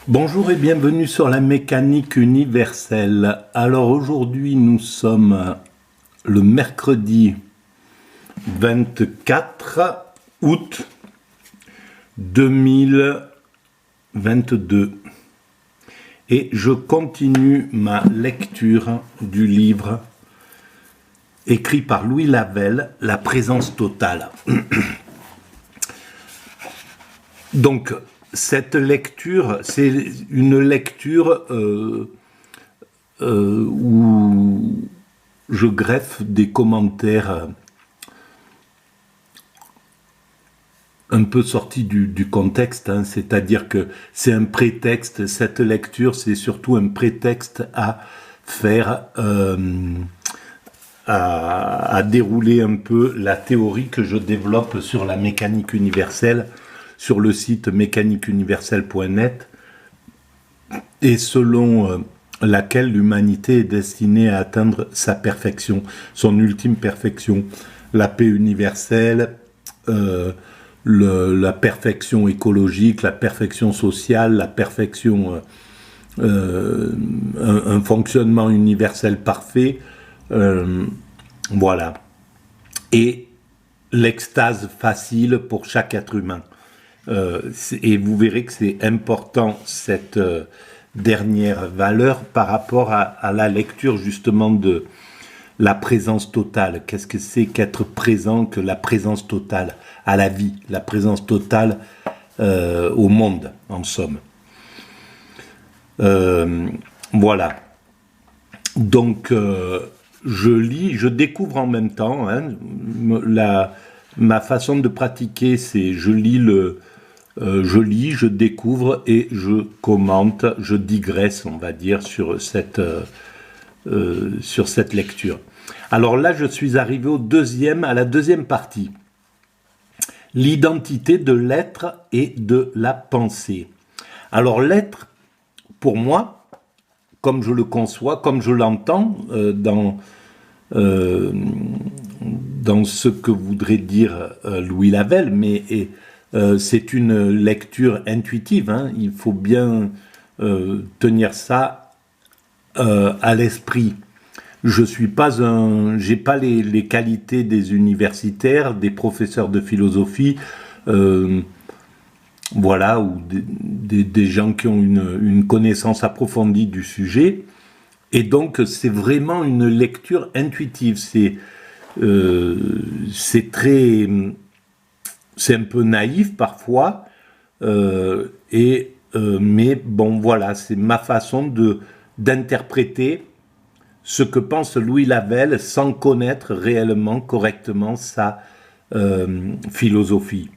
Bonjour et bienvenue sur la mécanique universelle. Alors aujourd'hui nous sommes le mercredi 24 août 2022 et je continue ma lecture du livre écrit par Louis Lavelle, La présence totale. Donc cette lecture, c'est une lecture où je greffe des commentaires un peu sortis du contexte, hein, c'est-à-dire que c'est un prétexte, cette lecture c'est surtout un prétexte à faire, à dérouler un peu la théorie que je développe sur la mécanique universelle, sur le site mécaniqueuniverselle.net, et selon laquelle l'humanité est destinée à atteindre sa perfection, son ultime perfection, la paix universelle, la perfection écologique, la perfection sociale, la perfection, un fonctionnement universel parfait, voilà. Et l'extase facile pour chaque être humain. Et vous verrez que c'est important cette dernière valeur par rapport à la lecture justement de la présence totale. Qu'est-ce que c'est qu'être présent, que la présence totale à la vie, la présence totale au monde, en somme. Voilà. Donc, je lis, je découvre en même temps. Hein, ma façon de pratiquer, c'est je lis, je découvre et je commente, je digresse, on va dire, sur cette lecture. Alors là, je suis arrivé à la deuxième partie. L'identité de l'être et de la pensée. Alors l'être, pour moi, comme je le conçois, comme je l'entends dans ce que voudrait dire Louis Lavelle, mais c'est une lecture intuitive, hein, il faut bien tenir ça à l'esprit. Je suis pas j'ai pas les qualités des universitaires, des professeurs de philosophie, voilà, ou des gens qui ont une connaissance approfondie du sujet. Et donc c'est vraiment une lecture intuitive. C'est un peu naïf parfois, mais bon voilà, c'est ma façon d'interpréter ce que pense Louis Lavelle sans connaître réellement, correctement sa philosophie.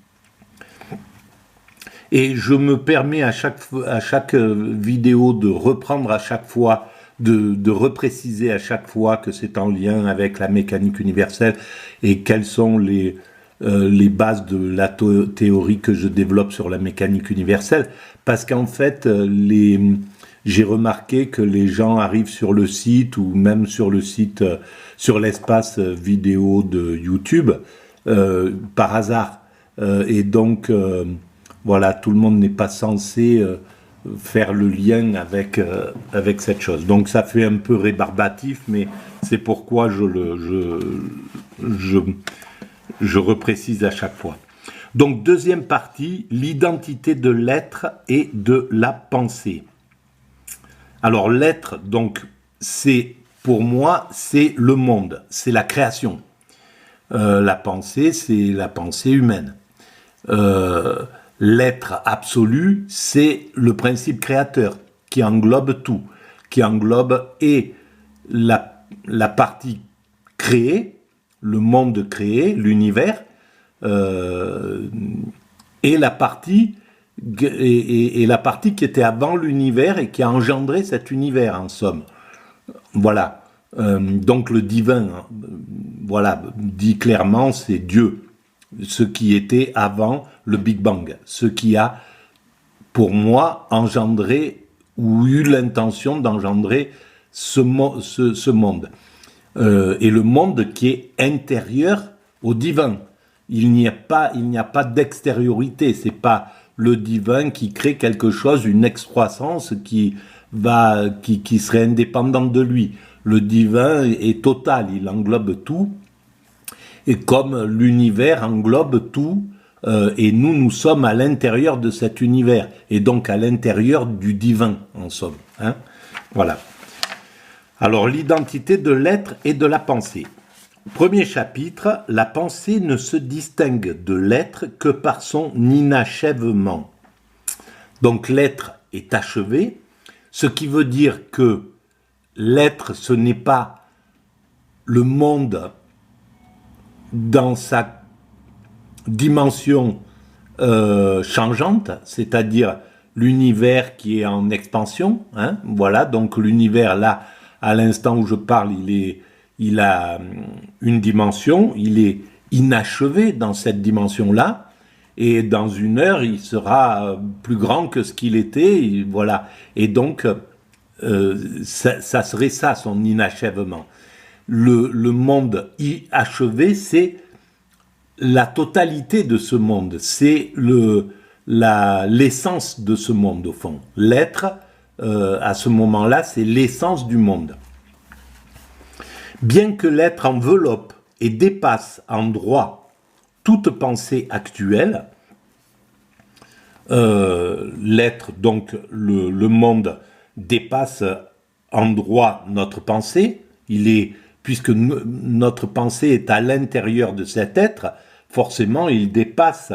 Et je me permets à chaque vidéo de reprendre à chaque fois, de repréciser à chaque fois que c'est en lien avec la mécanique universelle et quelles sont les bases de la théorie que je développe sur la mécanique universelle. Parce qu'en fait, j'ai remarqué que les gens arrivent sur le site ou même sur le site, sur l'espace vidéo de YouTube, par hasard. Et donc, voilà, tout le monde n'est pas censé faire le lien avec cette chose. Donc ça fait un peu rébarbatif, mais c'est pourquoi je reprécise à chaque fois. Donc deuxième partie, l'identité de l'être et de la pensée. Alors l'être, donc, pour moi, c'est le monde, c'est la création. La pensée, c'est la pensée humaine. L'être absolu, c'est le principe créateur qui englobe tout, qui englobe et la partie créée, le monde créé, l'univers, et la partie qui était avant l'univers et qui a engendré cet univers, en somme. Voilà. Donc le divin, voilà, dit clairement, c'est Dieu. Ce qui était avant le Big Bang. Ce qui a, pour moi, engendré ou eu l'intention d'engendrer ce monde. Et le monde qui est intérieur au divin. Il n'y a pas d'extériorité. C'est pas le divin qui crée quelque chose, une excroissance qui serait indépendante de lui. Le divin est total, il englobe tout, et comme l'univers englobe tout, et nous sommes à l'intérieur de cet univers, et donc à l'intérieur du divin, en somme. Hein, voilà. Alors, l'identité de l'être et de la pensée. Premier chapitre, la pensée ne se distingue de l'être que par son inachèvement. Donc, l'être est achevé, ce qui veut dire que l'être, ce n'est pas le monde dans sa dimension changeante, c'est-à-dire l'univers qui est en expansion. Hein, voilà, donc l'univers là, à l'instant où je parle, il a une dimension, il est inachevé dans cette dimension-là, et dans une heure, il sera plus grand que ce qu'il était, et voilà. Et donc, ça serait ça, son inachèvement. Le monde achevé, c'est la totalité de ce monde, c'est l'essence de ce monde, au fond. L'être, à ce moment-là, c'est l'essence du monde. Bien que l'être enveloppe et dépasse en droit toute pensée actuelle, l'être, donc le monde, dépasse en droit notre pensée, puisque notre pensée est à l'intérieur de cet être, forcément il dépasse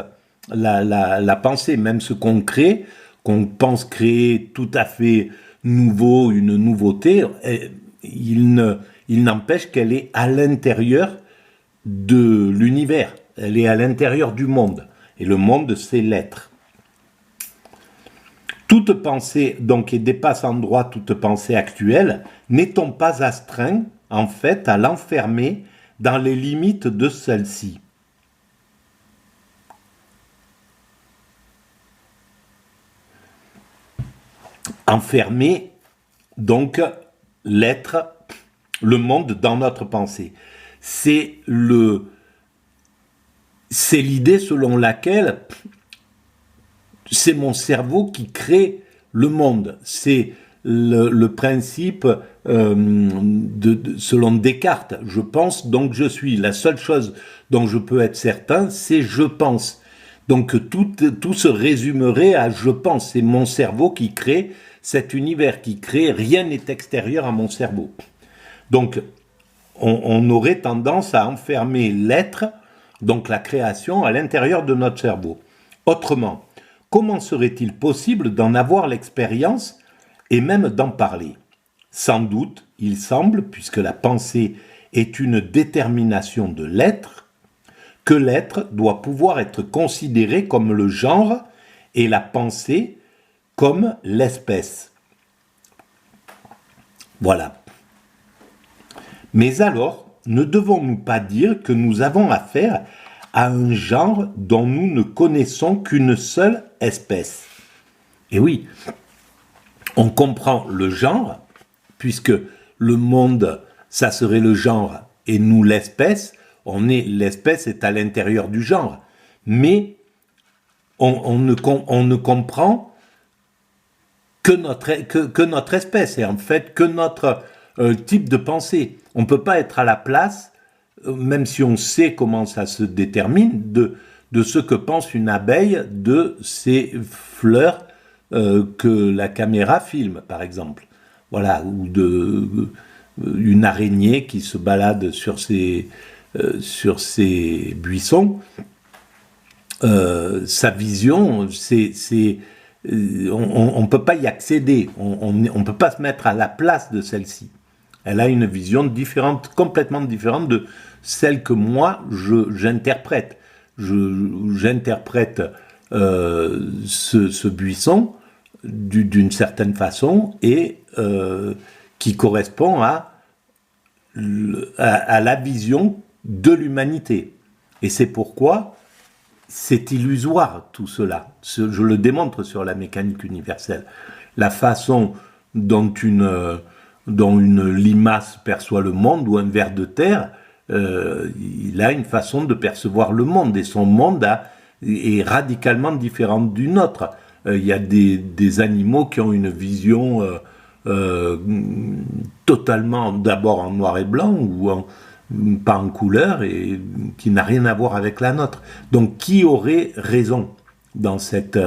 la pensée, même ce qu'on crée, qu'on pense créer tout à fait nouveau, une nouveauté, il n'empêche qu'elle est à l'intérieur de l'univers, elle est à l'intérieur du monde, et le monde c'est l'être. Toute pensée, donc, et dépasse en droit toute pensée actuelle, n'est-on pas astreint, en fait, à l'enfermer dans les limites de celle-ci? Enfermer, donc, l'être, le monde dans notre pensée. C'est l'idée selon laquelle c'est mon cerveau qui crée le monde. C'est le principe selon Descartes. Je pense, donc je suis. La seule chose dont je peux être certain, c'est je pense. Donc tout se résumerait à je pense. C'est mon cerveau qui crée cet univers, qui crée. Rien n'est extérieur à mon cerveau. Donc on aurait tendance à enfermer l'être, donc la création, à l'intérieur de notre cerveau. Autrement, comment serait-il possible d'en avoir l'expérience et même d'en parler? Sans doute, il semble, puisque la pensée est une détermination de l'être, que l'être doit pouvoir être considéré comme le genre et la pensée comme l'espèce. Voilà. Mais alors, ne devons-nous pas dire que nous avons affaire à un genre dont nous ne connaissons qu'une seule espèce? Et oui, on comprend le genre, puisque le monde, ça serait le genre, et nous l'espèce, l'espèce est à l'intérieur du genre. Mais on ne comprend que notre espèce, et en fait que notre type de pensée. On ne peut pas être à la place, même si on sait comment ça se détermine, de ce que pense une abeille de ces fleurs que la caméra filme, par exemple. Voilà, ou une araignée qui se balade sur ces buissons. Sa vision, on ne peut pas y accéder, on ne peut pas se mettre à la place de celle-ci. Elle a une vision différente, complètement différente de celle que moi j'interprète. J'interprète ce buisson d'une certaine façon et qui correspond à la vision de l'humanité. Et c'est pourquoi c'est illusoire tout cela. Je le démontre sur la mécanique universelle. La façon dont une limace perçoit le monde ou un ver de terre, il a une façon de percevoir le monde et son monde a est radicalement différente du nôtre. Il y a des animaux qui ont une vision totalement, d'abord en noir et blanc, ou pas en couleur, et qui n'a rien à voir avec la nôtre. Donc qui aurait raison dans cette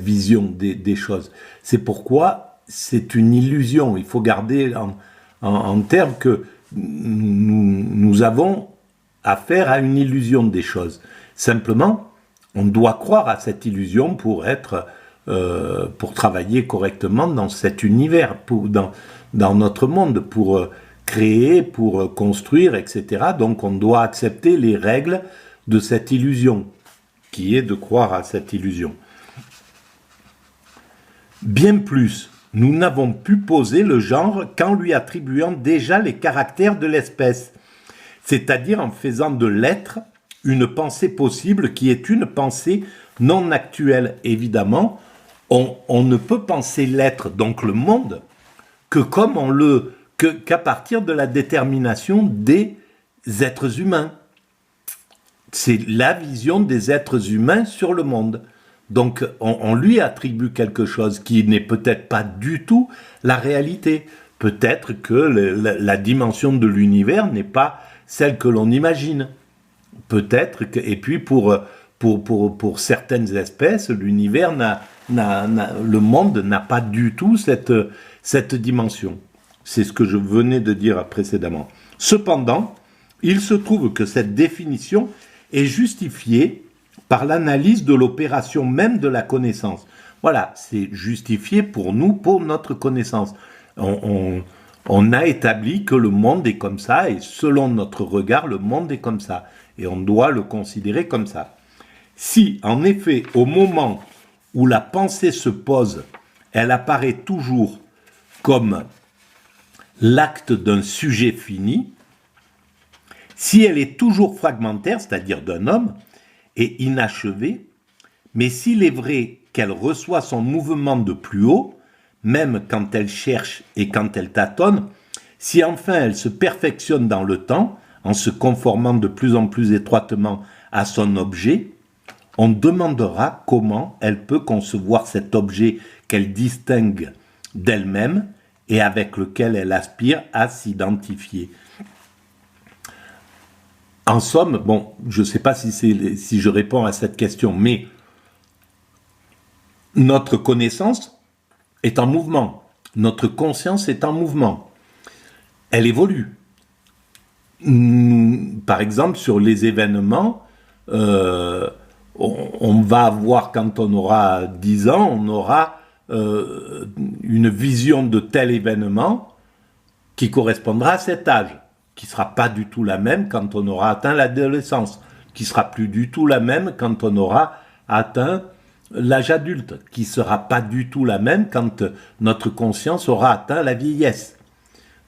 vision des choses? C'est pourquoi c'est une illusion. Il faut garder en termes que nous avons affaire à une illusion des choses. Simplement, on doit croire à cette illusion pour travailler correctement dans cet univers, dans notre monde, pour créer, pour construire, etc. Donc on doit accepter les règles de cette illusion, qui est de croire à cette illusion. Bien plus, nous n'avons pu poser le genre qu'en lui attribuant déjà les caractères de l'espèce, c'est-à-dire en faisant de l'être une pensée possible qui est une pensée non actuelle. Évidemment, on ne peut penser l'être, donc le monde, qu'à partir de la détermination des êtres humains. C'est la vision des êtres humains sur le monde. Donc on lui attribue quelque chose qui n'est peut-être pas du tout la réalité. Peut-être que la dimension de l'univers n'est pas celle que l'on imagine. Peut-être que, et puis pour certaines espèces, l'univers le monde n'a pas du tout cette dimension. C'est ce que je venais de dire précédemment. Cependant, il se trouve que cette définition est justifiée par l'analyse de l'opération même de la connaissance. Voilà, c'est justifié pour nous, pour notre connaissance. On a établi que le monde est comme ça, et selon notre regard, le monde est comme ça. Et on doit le considérer comme ça. Si, en effet, au moment où la pensée se pose, elle apparaît toujours comme l'acte d'un sujet fini, si elle est toujours fragmentaire, c'est-à-dire d'un homme, et inachevée, mais s'il est vrai qu'elle reçoit son mouvement de plus haut, même quand elle cherche et quand elle tâtonne, si enfin elle se perfectionne dans le temps, en se conformant de plus en plus étroitement à son objet, on demandera comment elle peut concevoir cet objet qu'elle distingue d'elle-même et avec lequel elle aspire à s'identifier. En somme, bon, je ne sais pas si je réponds à cette question, mais notre connaissance est en mouvement, notre conscience est en mouvement, elle évolue. Par exemple, sur les événements, on va avoir, quand on aura 10 ans, on aura une vision de tel événement qui correspondra à cet âge, qui ne sera pas du tout la même quand on aura atteint l'adolescence, qui ne sera plus du tout la même quand on aura atteint l'âge adulte, qui ne sera pas du tout la même quand notre conscience aura atteint la vieillesse.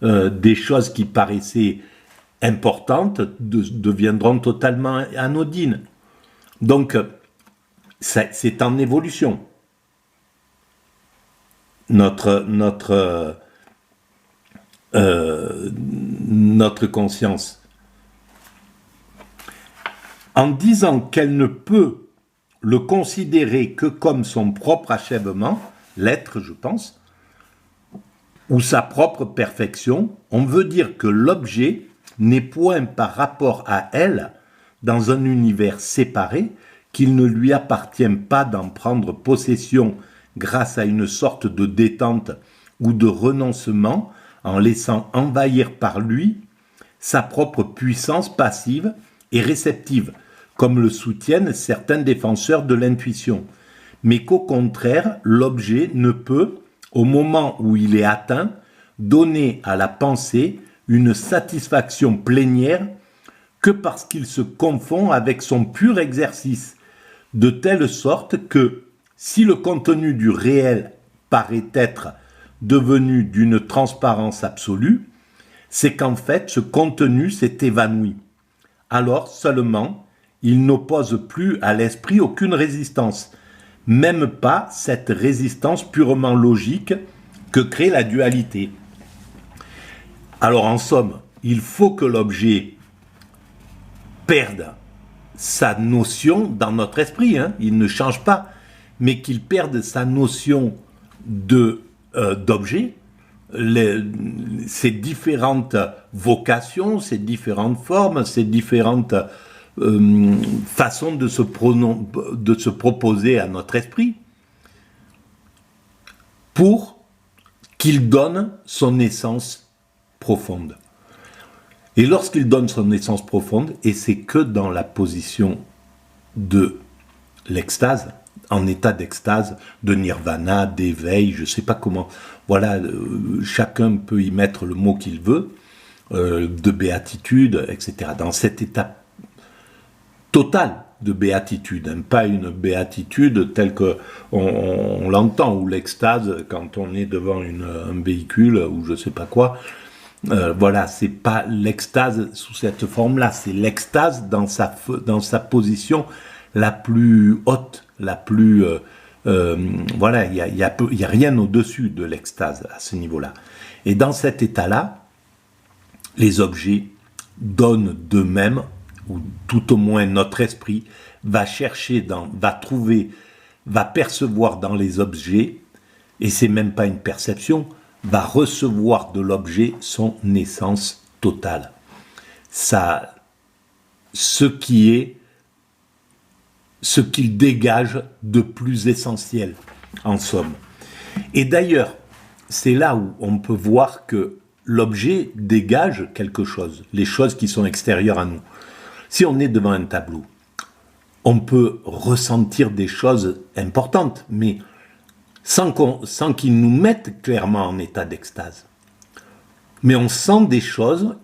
Des choses qui paraissaient importantes deviendront totalement anodines. Donc, c'est en évolution. Notre conscience. En disant qu'elle ne peut le considérer que comme son propre achèvement, l'être, je pense, ou sa propre perfection, on veut dire que l'objet n'est point par rapport à elle dans un univers séparé, qu'il ne lui appartient pas d'en prendre possession grâce à une sorte de détente ou de renoncement en laissant envahir par lui sa propre puissance passive et réceptive, comme le soutiennent certains défenseurs de l'intuition, mais qu'au contraire, l'objet ne peut, au moment où il est atteint, donner à la pensée une satisfaction plénière que parce qu'il se confond avec son pur exercice, de telle sorte que, si le contenu du réel paraît être devenu d'une transparence absolue, c'est qu'en fait ce contenu s'est évanoui. Alors seulement, il n'oppose plus à l'esprit aucune résistance, même pas cette résistance purement logique que crée la dualité. Alors en somme, il faut que l'objet perde sa notion dans notre esprit, hein, il ne change pas, mais qu'il perde sa notion d'objet, ces différentes vocations, ces différentes formes, ces différentes façons de se proposer à notre esprit, pour qu'il donne son essence profonde. Et lorsqu'il donne son essence profonde, et c'est que dans la position de l'extase, en état d'extase, de nirvana, d'éveil, je ne sais pas comment, voilà, chacun peut y mettre le mot qu'il veut, de béatitude, etc. Dans cet état total de béatitude, hein, pas une béatitude telle qu'on l'entend, ou l'extase quand on est devant un véhicule, ou je ne sais pas quoi. Voilà, c'est pas l'extase sous cette forme-là, c'est l'extase dans sa position la plus haute, la plus... voilà, il y a rien au-dessus de l'extase à ce niveau-là. Et dans cet état-là, les objets donnent d'eux-mêmes, ou tout au moins notre esprit va chercher, va trouver, va percevoir dans les objets, et c'est même pas une perception, va recevoir de l'objet son essence totale. Ça, ce qu'il dégage de plus essentiel, en somme. Et d'ailleurs, c'est là où on peut voir que l'objet dégage quelque chose, les choses qui sont extérieures à nous. Si on est devant un tableau, on peut ressentir des choses importantes, mais sans qu'ils nous mettent clairement en état d'extase. Mais on sent des choses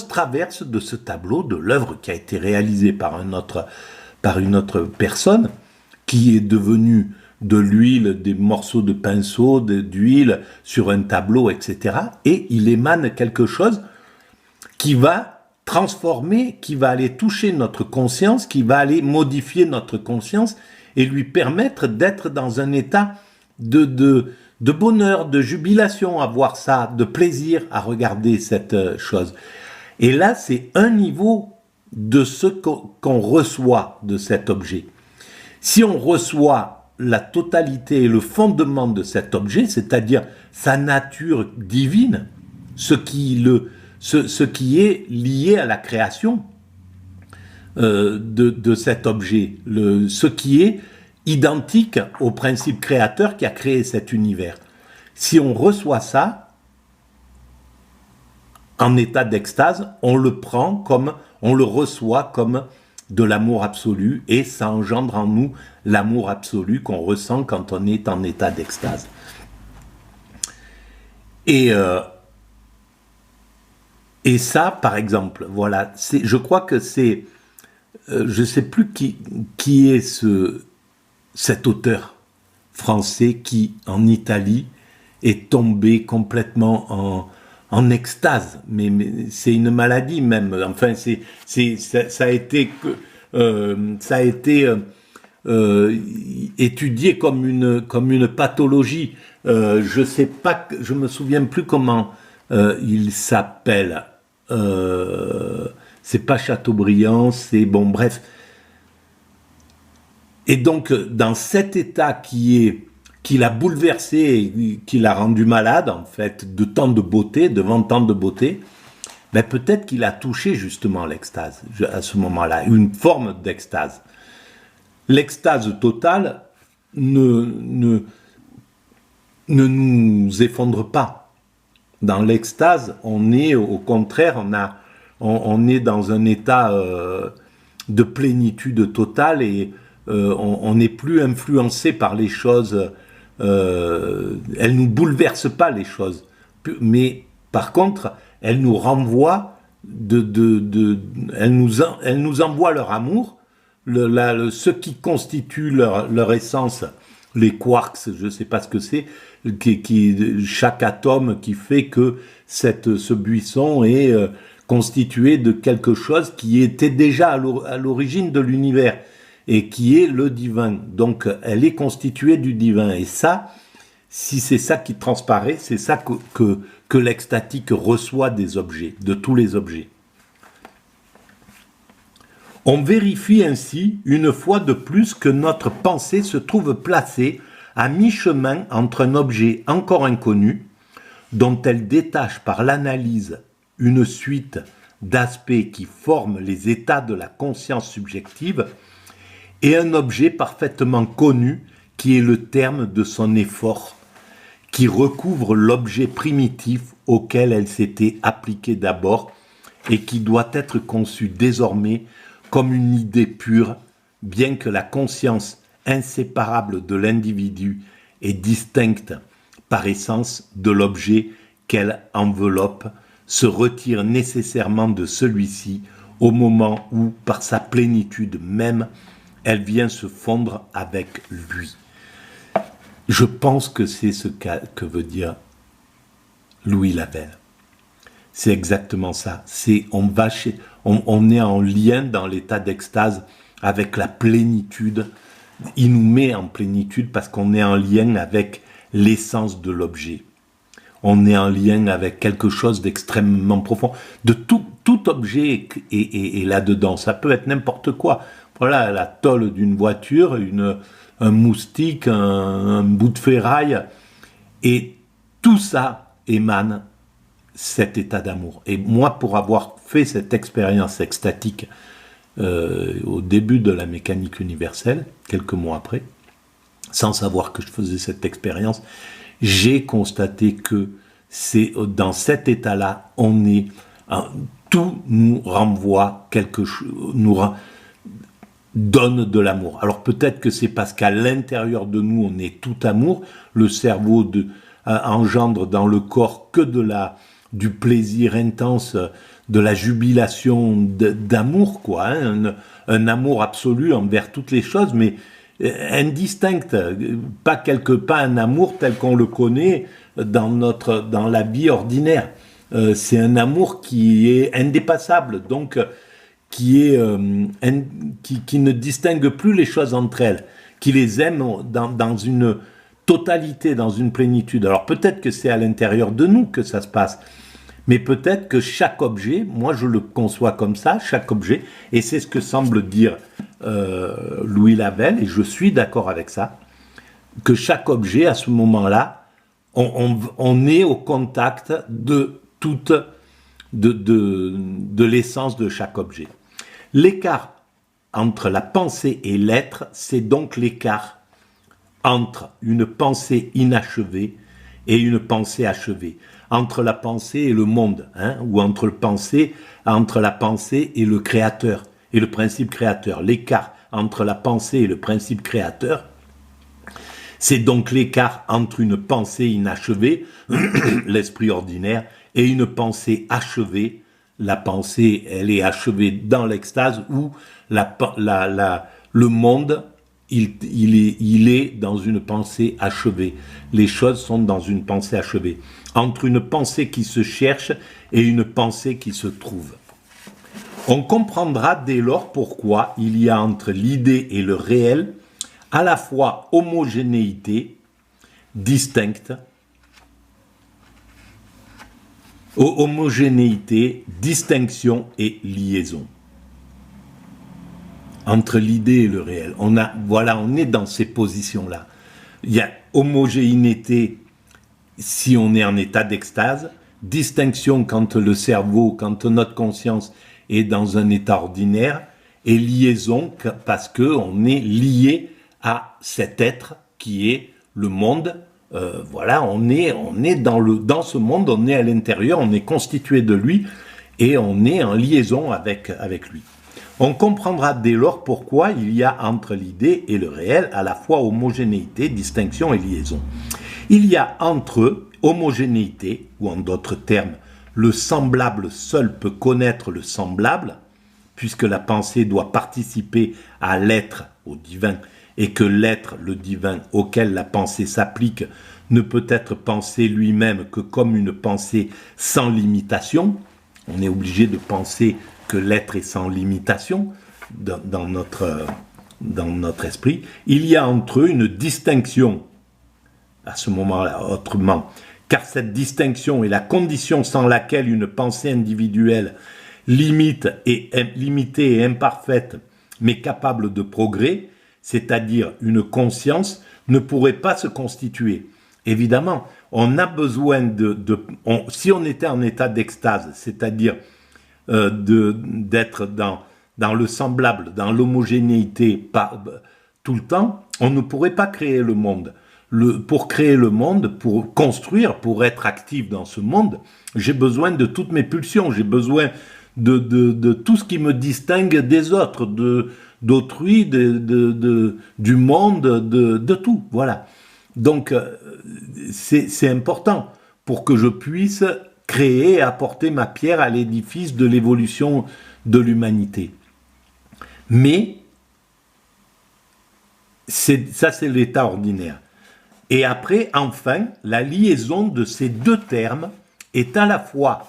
traversent de ce tableau, de l'œuvre qui a été réalisée par une autre personne, qui est devenue de l'huile, des morceaux de pinceau, d'huile sur un tableau, etc. Et il émane quelque chose qui va transformer, qui va aller toucher notre conscience, qui va aller modifier notre conscience et lui permettre d'être dans un état de bonheur, de jubilation à voir ça, de plaisir à regarder cette chose. Et là, c'est un niveau de ce qu'on reçoit de cet objet. Si on reçoit la totalité et le fondement de cet objet, c'est-à-dire sa nature divine, ce qui est lié à la création de cet objet, ce qui est identique au principe créateur qui a créé cet univers. Si on reçoit ça en état d'extase, on le reçoit comme de l'amour absolu, et ça engendre en nous l'amour absolu qu'on ressent quand on est en état d'extase. Et ça, par exemple, voilà, je crois que c'est, je ne sais plus qui est cet auteur français qui, en Italie, est tombé complètement en extase, mais c'est une maladie même. Enfin, ça a été étudié comme une pathologie. Je me souviens plus comment il s'appelle. C'est pas Chateaubriand, c'est bon, bref. Et donc, dans cet état qui l'a bouleversé et qui l'a rendu malade, en fait, devant tant de beauté, ben peut-être qu'il a touché justement l'extase à ce moment-là, une forme d'extase. L'extase totale ne nous effondre pas. Dans l'extase, on est au contraire, on est dans un état de plénitude totale, et on n'est plus influencé par les choses. Elles nous bouleversent pas, les choses, mais par contre elles nous renvoient elles nous envoient leur amour, ce qui constitue leur essence, les quarks, je sais pas ce que c'est, chaque atome qui fait que ce buisson est constitué de quelque chose qui était déjà à l'origine de l'univers, et qui est le divin. Donc, elle est constituée du divin. Et ça, si c'est ça qui transparaît, c'est ça que l'extatique reçoit des objets, de tous les objets. On vérifie ainsi une fois de plus que notre pensée se trouve placée à mi-chemin entre un objet encore inconnu, dont elle détache par l'analyse une suite d'aspects qui forment les états de la conscience subjective, et un objet parfaitement connu qui est le terme de son effort, qui recouvre l'objet primitif auquel elle s'était appliquée d'abord et qui doit être conçu désormais comme une idée pure, bien que la conscience inséparable de l'individu est distincte par essence de l'objet qu'elle enveloppe, se retire nécessairement de celui-ci au moment où, par sa plénitude même, elle vient se fondre avec lui. Je pense que c'est ce que veut dire Louis Lavelle. C'est exactement ça. On est en lien dans l'état d'extase avec la plénitude. Il nous met en plénitude parce qu'on est en lien avec l'essence de l'objet. On est en lien avec quelque chose d'extrêmement profond. De tout objet est là-dedans. Ça peut être n'importe quoi. Voilà, la tôle d'une voiture, un moustique, un bout de ferraille. Et tout ça émane cet état d'amour. Et moi, pour avoir fait cette expérience extatique au début de la mécanique universelle, quelques mois après, sans savoir que je faisais cette expérience, j'ai constaté que c'est dans cet état-là, tout nous renvoie quelque chose, donne de l'amour. Alors peut-être que c'est parce qu'à l'intérieur de nous, on est tout amour, le cerveau engendre dans le corps que du plaisir intense, de la jubilation d'amour, quoi, hein, un amour absolu envers toutes les choses, mais indistinct, pas un amour tel qu'on le connaît dans la vie ordinaire. C'est un amour qui est indépassable, donc qui ne distingue plus les choses entre elles, qui les aime dans une totalité, dans une plénitude. Alors peut-être que c'est à l'intérieur de nous que ça se passe, mais peut-être que chaque objet, moi je le conçois comme ça, chaque objet, et c'est ce que semble dire Louis Lavelle, et je suis d'accord avec ça, que chaque objet, à ce moment-là, on est au contact de l'essence de chaque objet. L'écart entre la pensée et l'être, c'est donc l'écart entre une pensée inachevée et une pensée achevée, entre la pensée et le monde, hein, ou entre la pensée et le créateur, et le principe créateur. L'écart entre la pensée et le principe créateur, c'est donc l'écart entre une pensée inachevée, l'esprit ordinaire, et une pensée achevée. La pensée, elle est achevée dans l'extase, où le monde, il est dans une pensée achevée. Les choses sont dans une pensée achevée. Entre une pensée qui se cherche et une pensée qui se trouve. On comprendra dès lors pourquoi il y a entre l'idée et le réel à la fois homogénéité, distincte, homogénéité, distinction et liaison. Entre l'idée et le réel. On est dans ces positions-là. Il y a homogénéité si on est en état d'extase, distinction quand le cerveau, quand notre conscience est dans un état ordinaire, et liaison parce qu'on est lié à cet être qui est le monde. On est dans ce monde, on est à l'intérieur, on est constitué de lui et on est en liaison avec lui. On comprendra dès lors pourquoi il y a entre l'idée et le réel à la fois homogénéité, distinction et liaison. Il y a entre eux homogénéité, ou en d'autres termes, le semblable seul peut connaître le semblable, puisque la pensée doit participer à l'être, au divin, et que l'être, le divin, auquel la pensée s'applique, ne peut être pensé lui-même que comme une pensée sans limitation. On est obligé de penser que l'être est sans limitation dans notre esprit. Il y a entre eux une distinction, à ce moment-là, autrement, car cette distinction est la condition sans laquelle une pensée individuelle limitée et imparfaite, mais capable de progrès, c'est-à-dire une conscience, ne pourrait pas se constituer. Évidemment, on a besoin si on était en état d'extase, c'est-à-dire d'être dans le semblable, dans l'homogénéité tout le temps, on ne pourrait pas créer le monde. Pour créer le monde, pour construire, pour être actif dans ce monde, j'ai besoin de toutes mes pulsions, j'ai besoin de tout ce qui me distingue des autres, d'autrui, du monde, de tout, voilà. Donc, c'est important pour que je puisse créer et apporter ma pierre à l'édifice de l'évolution de l'humanité. Mais, ça c'est l'état ordinaire. Et après, enfin, la liaison de ces deux termes est à la fois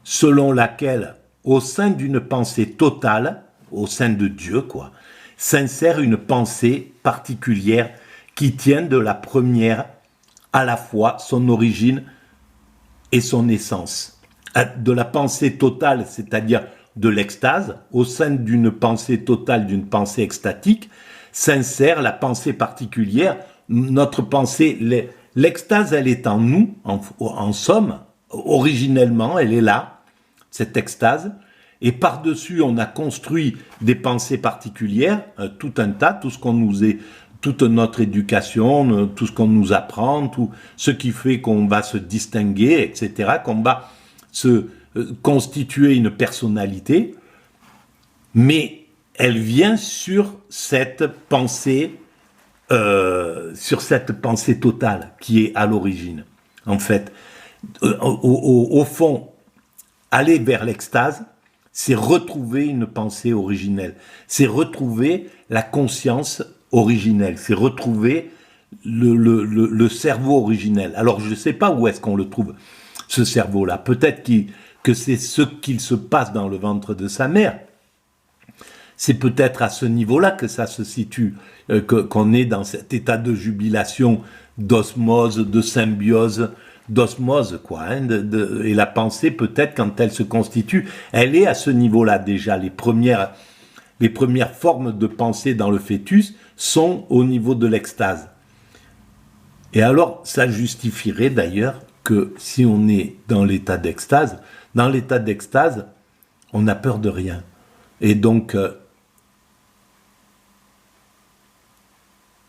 selon laquelle, au sein d'une pensée totale, au sein de Dieu, quoi, s'insère une pensée particulière qui tient de la première à la fois son origine et son essence. De la pensée totale, c'est-à-dire de l'extase, au sein d'une pensée totale, d'une pensée extatique, s'insère la pensée particulière. Notre pensée, l'extase, elle est en nous, en somme, originellement, elle est là, cette extase, et par-dessus, on a construit des pensées particulières, tout un tas, toute notre éducation, tout ce qu'on nous apprend, tout ce qui fait qu'on va se distinguer, etc., qu'on va se constituer une personnalité, mais elle vient sur cette pensée totale qui est à l'origine. En fait, au fond, aller vers l'extase, c'est retrouver une pensée originelle, c'est retrouver la conscience originelle, c'est retrouver le cerveau originel. Alors je ne sais pas où est-ce qu'on le trouve, ce cerveau-là. Peut-être que c'est ce qu'il se passe dans le ventre de sa mère. C'est peut-être à ce niveau-là que ça se situe, qu'on est dans cet état de jubilation, d'osmose, de symbiose, d'osmose, quoi. Hein, et la pensée, peut-être, quand elle se constitue, elle est à ce niveau-là déjà. Les premières formes de pensée dans le fœtus sont au niveau de l'extase. Et alors, ça justifierait d'ailleurs que si on est dans l'état d'extase, on n'a peur de rien. Et donc,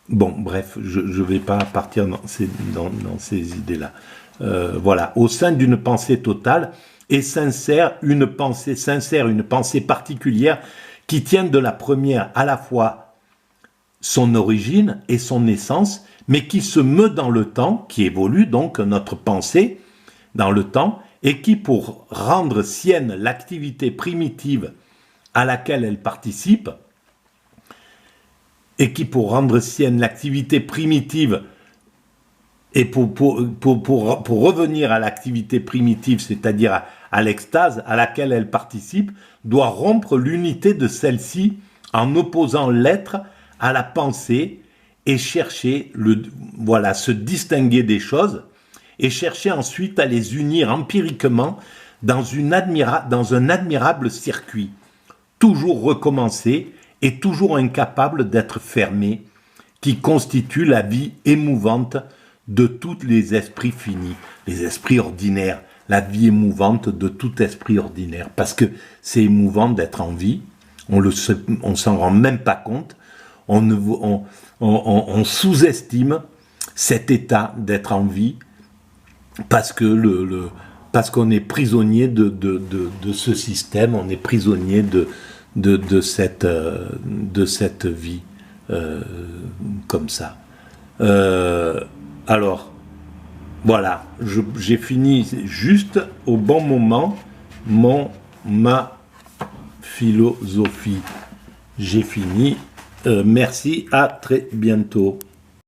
bon, bref, je ne vais pas partir dans ces idées-là. Voilà, au sein d'une pensée totale, et s'insère une pensée particulière qui tient de la première à la fois son origine et son essence, mais qui se meut dans le temps, qui évolue donc notre pensée dans le temps, et qui, pour rendre sienne l'activité primitive à laquelle elle participe, et qui, pour rendre sienne l'activité primitive, et pour revenir à l'activité primitive, c'est-à-dire à l'extase à laquelle elle participe, doit rompre l'unité de celle-ci en opposant l'être à la pensée et chercher, se distinguer des choses, et chercher ensuite à les unir empiriquement dans un admirable circuit, toujours recommencé et toujours incapable d'être fermé, qui constitue la vie émouvante de tous les esprits finis, les esprits ordinaires, la vie émouvante de tout esprit ordinaire, parce que c'est émouvant d'être en vie, on s'en rend même pas compte, on sous-estime cet état d'être en vie, parce qu'on est prisonnier de ce système, on est prisonnier de cette vie comme ça. Alors, voilà, j'ai fini juste au bon moment ma philosophie. J'ai fini. Merci, à très bientôt.